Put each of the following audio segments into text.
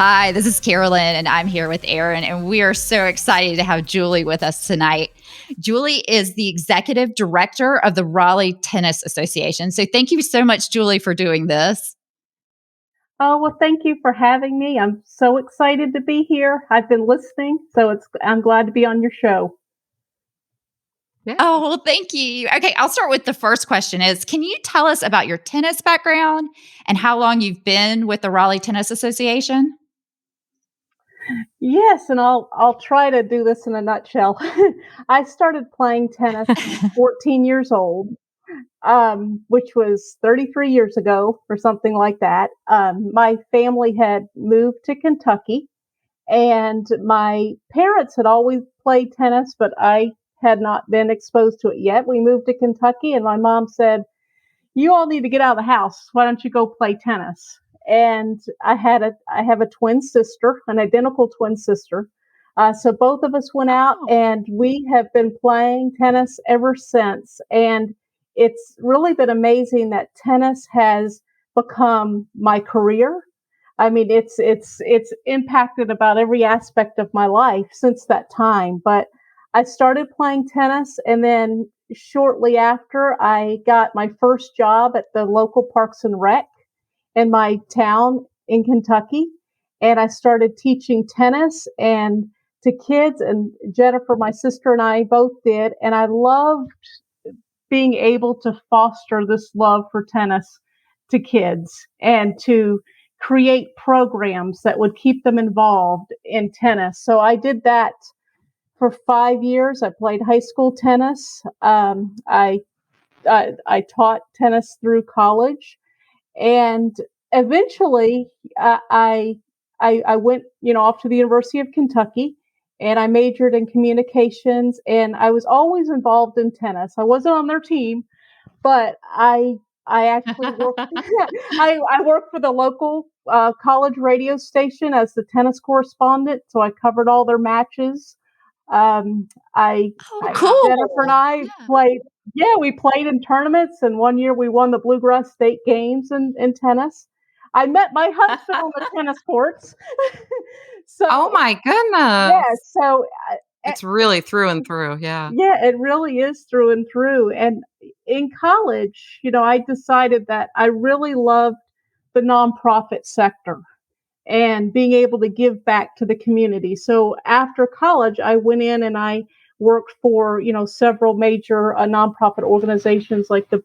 Hi, this is Carolyn, and I'm here with Aaron, and we are so excited to have Julie with us tonight. Julie is the executive director of the Raleigh Tennis Association. So thank you so much, Julie, for doing this. Oh, well, thank you for having me. I'm so excited to be here. I've been listening, so I'm glad to be on your show. Yeah. Oh, well, thank you. Okay, I'll start with the first question is, can you tell us about your tennis background and how long you've been with the Raleigh Tennis Association? Yes, and I'll try to do this in a nutshell. I started playing tennis at 14 years old, which was 33 years ago or something like that. My family had moved to Kentucky, and my parents had always played tennis, but I had not been exposed to it yet. We moved to Kentucky, and my mom said, "You all need to get out of the house. Why don't you go play tennis?" And I have a twin sister, an identical twin sister. So both of us went out, Oh, and we have been playing tennis ever since. And it's really been amazing that tennis has become my career. I mean, it's impacted about every aspect of my life since that time. But I started playing tennis, and then shortly after, I got my first job at the local Parks and Rec in my town in Kentucky, and I started teaching tennis and to kids. And Jennifer, my sister, and I both did, and I loved being able to foster this love for tennis to kids and to create programs that would keep them involved in tennis. So I did that for 5 years. I played high school tennis. I taught tennis through college, and eventually I went off to the University of Kentucky, and I majored in communications. And I was always involved in tennis. I wasn't on their team, but I actually worked. I worked for the local college radio station as the tennis correspondent, so I covered all their matches. Um, I, oh, cool. Jennifer and I Yeah. played. Yeah, we played in tournaments, and one year we won the Bluegrass State Games in tennis. I met my husband on the tennis courts. So Oh my yeah, goodness. so It's really through and through, yeah. yeah, it really is through and through. And in college, I decided that I really loved the nonprofit sector and being able to give back to the community. So after college, I went in and I worked for, several major nonprofit organizations like the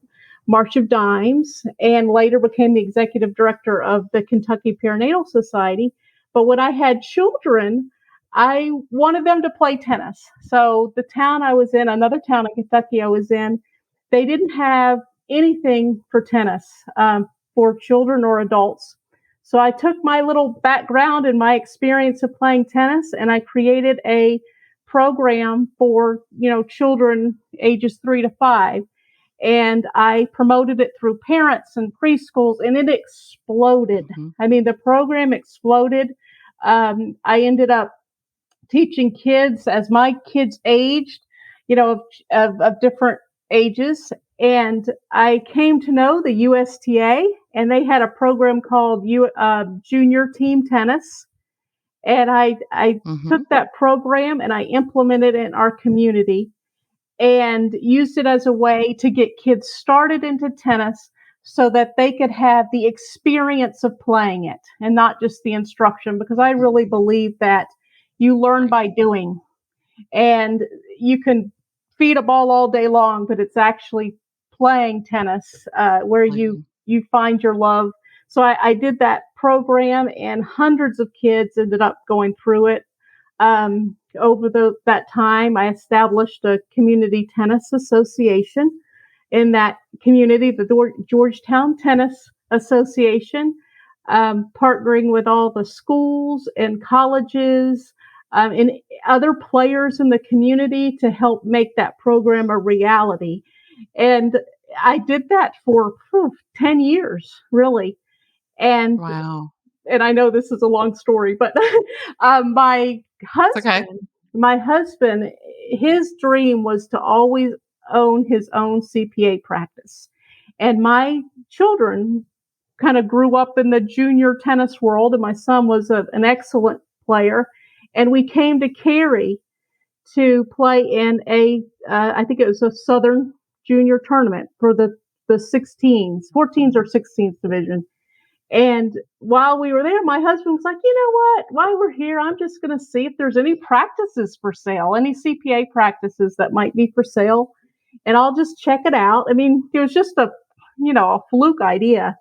March of Dimes, and later became the executive director of the Kentucky Perinatal Society. But when I had children, I wanted them to play tennis. So the town I was in, another town in Kentucky I was in, they didn't have anything for tennis for children or adults. So I took my little background and my experience of playing tennis, and I created a program for, children ages 3 to 5. And I promoted it through parents and preschools, and it exploded. Mhm. I mean, the program exploded. I ended up teaching kids as my kids aged, of different ages. And I came to know the USTA, and they had a program called Junior Team Tennis. And I took Mhm. that program and I implemented it in our community and used it as a way to get kids started into tennis so that they could have the experience of playing it and not just the instruction, because I really believe that you learn Right. by doing. And you can feed a ball all day long, but it's actually playing tennis where you Playing. you find your love. So I did that program, and hundreds of kids ended up going through it. Over that time, I established a community tennis association in that community, the Georgetown Tennis Association, partnering with all the schools and colleges and other players in the community to help make that program a reality. And I did that for 10 years, really. And Wow. I know this is a long story, but my It's okay. husband, my husband, his dream was to always own his own CPA practice. And my children kind of grew up in the junior tennis world, and my son was an excellent player. And we came to Cary to play in I think it was a Southern Junior tournament for the 16s, 14s or 16s division. And while we were there, my husband was like, you know what? While we're here, I'm just going to see if there's any practices for sale, any CPA practices that might be for sale. And I'll just check it out. I mean, it was just a fluke idea.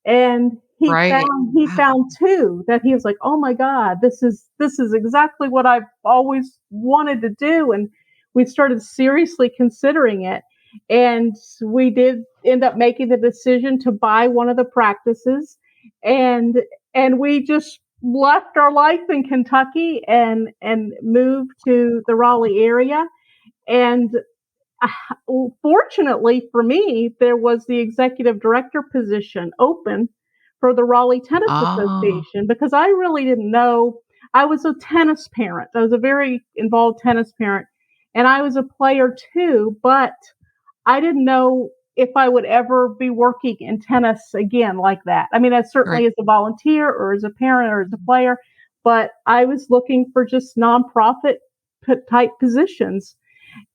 And he Right. Wow. found two that he was like, oh my God, this is exactly what I've always wanted to do. And we started seriously considering it. And we did end up making the decision to buy one of the practices, and we just left our life in Kentucky and moved to the Raleigh area. And fortunately for me, there was the executive director position open for the Raleigh Tennis Oh, Association, because I really didn't know. I was a tennis parent. I was a very involved tennis parent, and I was a player too, but I didn't know if I would ever be working in tennis again like that. I mean, as right. certainly as a volunteer or as a parent or as a player, but I was looking for just nonprofit type positions.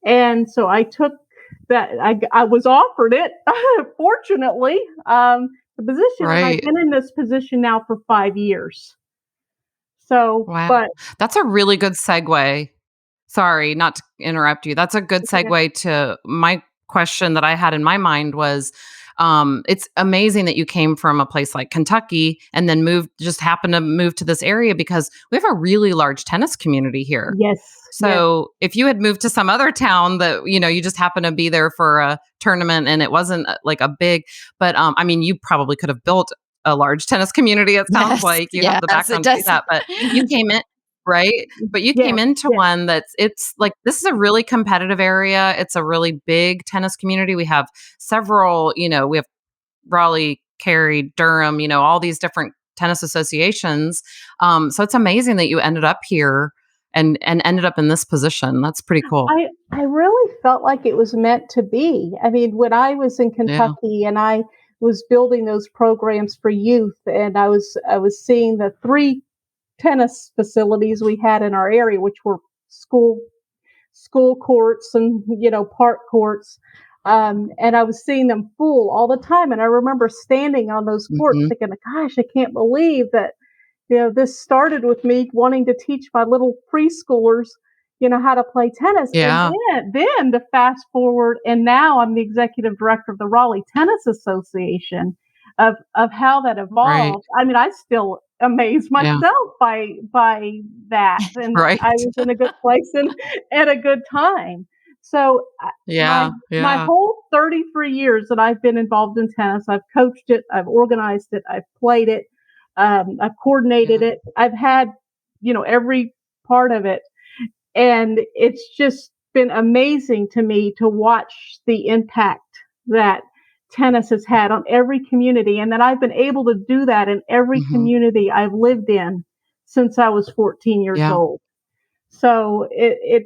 And so I took that. I was offered it, fortunately, the position, and I've Right. been in this position now for 5 years. So, Wow. but That's a really good segue. Sorry, not to interrupt you. That's a good it's okay. segue to my question that I had in my mind was, it's amazing that you came from a place like Kentucky and then happened to move to this area because we have a really large tennis community here. Yes, yes, So if you had moved to some other town that, you just happened to be there for a tournament and it wasn't like a big, but I mean, you probably could have built a large tennis community. It sounds Yes, like you have the yes, it background to do does. that, but you came in, right? But you yes, came into yes, one it's like, this is a really competitive area. It's a really big tennis community. We have several, we have Raleigh, Cary, Durham, all these different tennis associations. So it's amazing that you ended up here and ended up in this position. That's pretty cool. I really felt like it was meant to be. I mean, when I was in Yeah. Kentucky and I was building those programs for youth, and I was seeing the three tennis facilities we had in our area, which were school courts and park courts. And I was seeing them full all the time. And I remember standing on those courts Mhm. thinking, gosh, I can't believe that this started with me wanting to teach my little preschoolers, how to play tennis. And Yeah. then to fast forward, and now I'm the executive director of the Raleigh Tennis Association, of how that Right. evolved. I mean, I still amaze Yeah. myself by that, and Right. I was in a good place and at a good time. So my Yeah. my Yeah. whole 33 years that I've been involved in tennis, I've coached it, I've organized it, I've played it, I've coordinated Yeah. it. I've had, every part of it. And it's just been amazing to me to watch the impact that tennis has had on every community, and that I've been able to do that in every Mhm. community I've lived in since I was 14 years Yeah. old. So it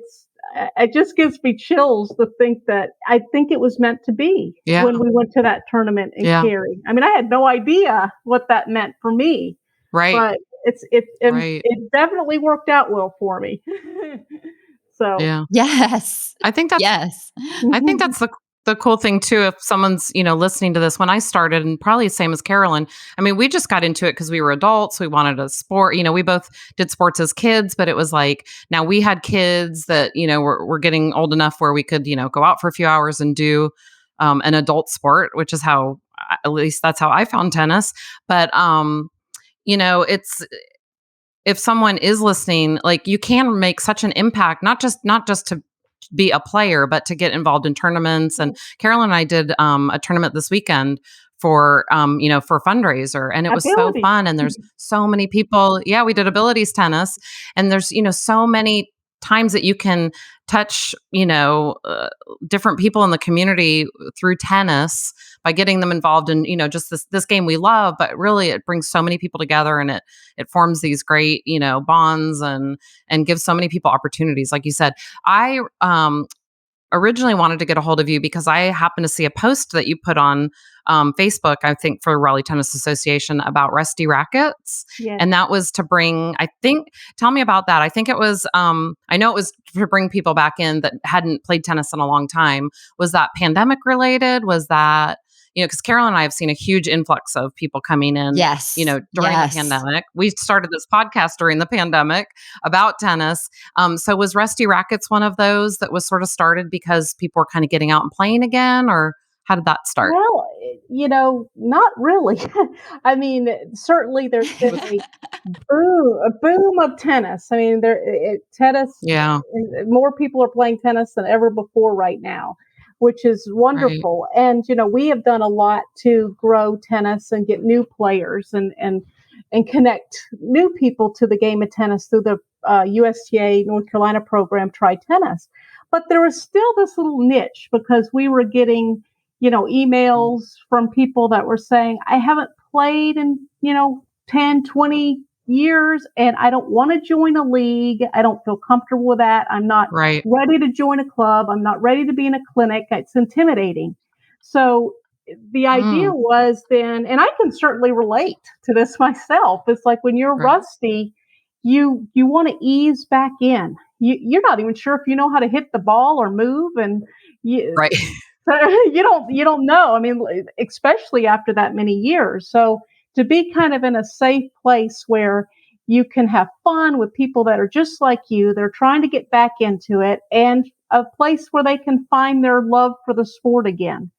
just gives me chills to think that I think it was meant to be Yeah. when we went to that tournament in Yeah. Cary. I mean, I had no idea what that meant for me, Right. but Right. it definitely worked out well for me. So, Yeah. Yes. I think that's Yes. I think that's the cool thing too. If someone's listening to this, when I started, and probably the same as Carolyn, I mean, we just got into it because we were adults. We wanted a sport. We both did sports as kids, but it was like now we had kids that were getting old enough where we could go out for a few hours and do an adult sport, which is how at least that's how I found tennis. But it's if someone is listening, like you can make such an impact, not just to be a player, but to get involved in tournaments. And Carolyn and I did a tournament this weekend for fundraiser, and it was so abilities. fun. And there's so many people. Yeah, we did abilities tennis, and there's so many times that you can touch different people in the community through tennis by getting them involved in just this game we love. But really it brings so many people together, and it forms these great bonds, and gives so many people opportunities. Like you said, I originally wanted to get a hold of you because I happened to see a post that you put on Facebook, I think, for Raleigh Tennis Association about Rusty Rackets. Yes. And that was to bring, I think, tell me about that. I think it was, I know it was to bring people back in that hadn't played tennis in a long time. Was that pandemic related? Was that, because Carolyn and I have seen a huge influx of people coming in, Yes. during the Yes. pandemic. We started this podcast during the pandemic about tennis. So was Rusty Rackets one of those that was sort of started because people were kind of getting out and playing again, or how did that start? Well, not really. I mean, certainly there's been a boom of tennis. I mean, tennis, Yeah, more people are playing tennis than ever before right now, which is right, wonderful. And we have done a lot to grow tennis and get new players and connect new people to the game of tennis through the USTA North Carolina program, TriTennis. But there was still this little niche because we were getting emails from people that were saying, I haven't played in, 10, 20 years and I don't want to join a league. I don't feel comfortable with that. I'm not right. ready to join a club. I'm not ready to be in a clinic. It's intimidating. So the idea Mm, was then, and I can certainly relate to this myself. It's like when you're right, rusty, you want to ease back in. You're not even sure if you know how to hit the ball or move, and you, right. you don't know. I mean, especially after that many years. So to be kind of in a safe place where you can have fun with people that are just like you, they're trying to get back into it, and a place where they can find their love for the sport again,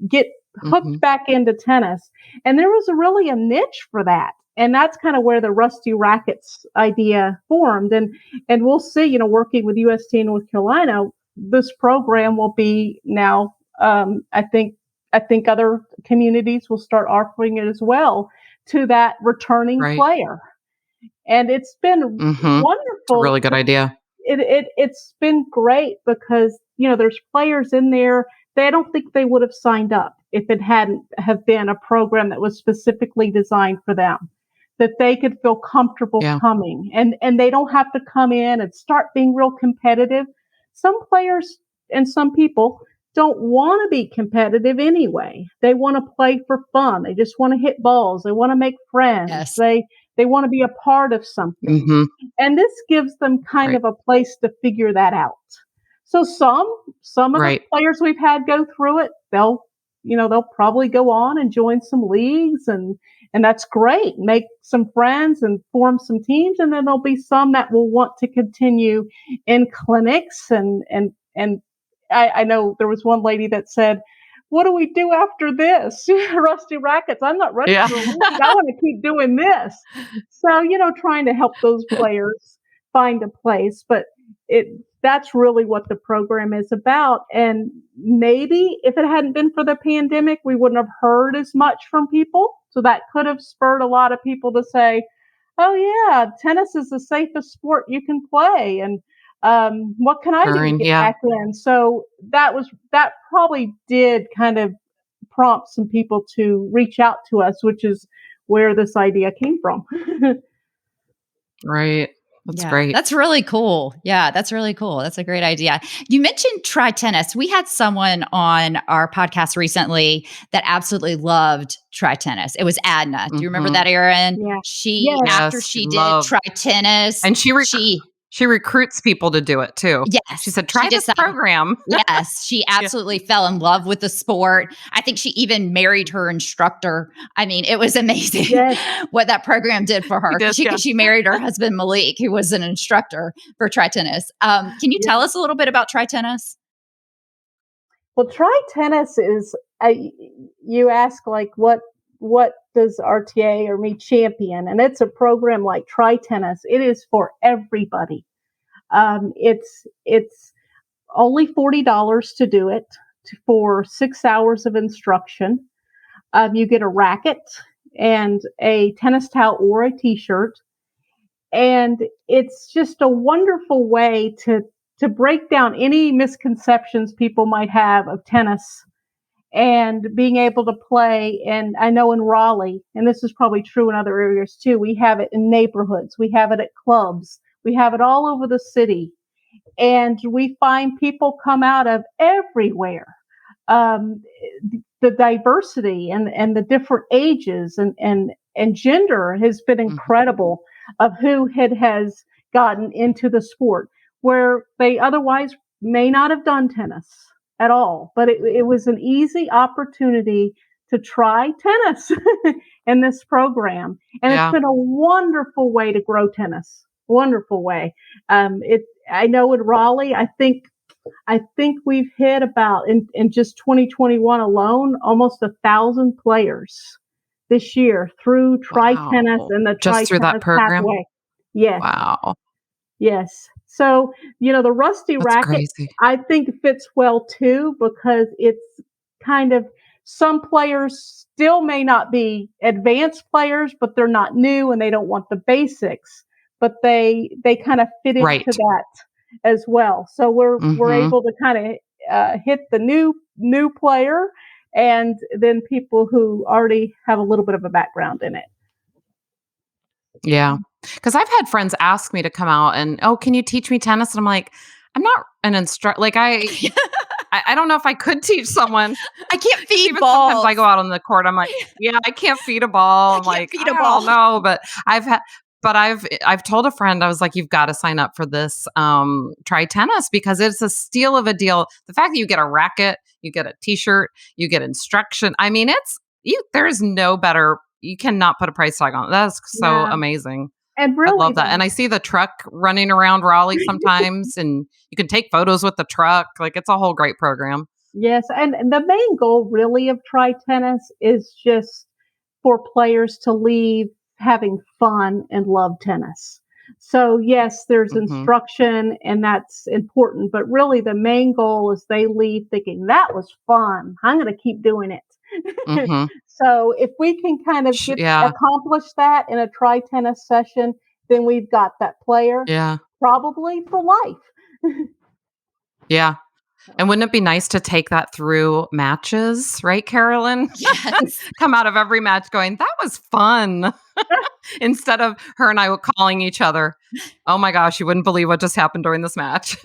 get hooked Hmm. back into tennis. And there was really a niche for that. And that's kind of where the Rusty Rackets idea formed. And we'll see, working with USTA North Carolina, this program will be now, I think other communities will start offering it as well to that returning Right. player. And it's been Hmm. It's a wonderful. really good idea. It's been great because there's players in there. They don't think they would have signed up if it hadn't have been a program that was specifically designed for them, that they could feel comfortable Yeah, coming, and they don't have to come in and start being real competitive. Some players and some people don't want to be competitive anyway. They want to play for fun. They just want to hit balls. They want to make friends. Yes. They want to be a part of something. hmm, And this gives them kind right, of a place to figure that out. So some of the right, players we've had go through it, they'll probably go on and join some leagues, and that's great. Make some friends and form some teams, and then there'll be some that will want to continue in clinics and I know there was one lady that said, what do we do after this? Rusty Rackets. I'm not ready yeah, for a league. I want to keep doing this. So, trying to help those players find a place, but it that's really what the program is about. And maybe if it hadn't been for the pandemic, we wouldn't have heard as much from people. So that could have spurred a lot of people to say, "Oh yeah, tennis is the safest sport you can play." And what can I do to During, get yeah, back in? So that probably did kind of prompt some people to reach out to us, which is where this idea came from. right. That's Yeah, great. that's really cool. Yeah, that's really cool. That's a great idea. You mentioned TriTennis. We had someone on our podcast recently that absolutely loved TriTennis. It was Adna. Do you remember Hmm. that, Erin? Yeah. She, Yes. after Yes, she she did loved, TriTennis, and she she recruits people to do it too. She yes, said, she "Try this decided program." yes, she Yeah, absolutely fell in love with the sport. I think she even married her instructor. I mean, it was amazing Yes. what that program did for she her did. Yeah. because she married her husband Malik, who was an instructor for TriTennis. Can you Yeah. tell us a little bit about TriTennis? Well, try tennis is you ask like what does RTA or me champion, and it's a program like Try Tennis. It is for everybody. It's only $40 to do it for 6 hours of instruction. You get a racket and a tennis towel or a t-shirt, and it's just a wonderful way to break down any misconceptions people might have of tennis and being able to play. And I know in Raleigh, and this is probably true in other areas too, we have it in neighborhoods, we have it at clubs, we have it all over the city, and we find people come out of everywhere. Um, the diversity and the different ages and gender has been Mhm. incredible of who has gotten into the sport where they otherwise may not have done tennis at all. But it was an easy opportunity to try tennis in this program. And it's Yeah. been a wonderful way to grow tennis. Wonderful way. It I know in Raleigh, I think we've hit about in just 2021 alone, almost 1,000 players this year through TriTennis Wow. and the Just through that TriTennis program? pathway. Yes, Wow. yes. So, the Rusty That's racket, crazy. I think fits well too because it's kind of some players still may not be advanced players, but they're not new and they don't want the basics, but they kind of fit into Right. that as well. So we're Mhm. able to kind of hit the new player and then people who already have a little bit of a background in it. Yeah. Because 'Cause I've had friends ask me to come out and, "Oh, can you teach me tennis?" And I'm like, "I'm not an instructor." Like, I don't know if I could teach someone. I can't Because feed even sometimes I balls. go out on the court, I'm like, "Yeah, I can't feed a ball." I I'm can't like, feed a "I ball. don't know," but I've told a friend, I was like, "You've gotta sign up for this, Try Tennis because it's a steal of a deal." The fact that you get a racket, you get a T-shirt, you get instruction. I mean, there is no better, you cannot put a price tag on it. That's so Yeah. amazing. And I really love that, and I see the truck running around Raleigh sometimes, and you can take photos with the truck, like, it's a whole great program. Yes, and the main goal really of Try Tennis is just for players to leave having fun and love tennis. So yes, there's Mhm, instruction and that's important, but really the main goal is they leave thinking that was fun. I'm going to keep doing it. mhm. So if we can kind of get Yeah, accomplish that in a Try Tennis session, then we've got that player yeah, probably for life. yeah. And wouldn't it be nice to take that through matches, right, Carolyn? Yes. Come out of every match going, "That was fun," instead of her and I calling each other, "Oh my gosh, you wouldn't believe what just happened during this match."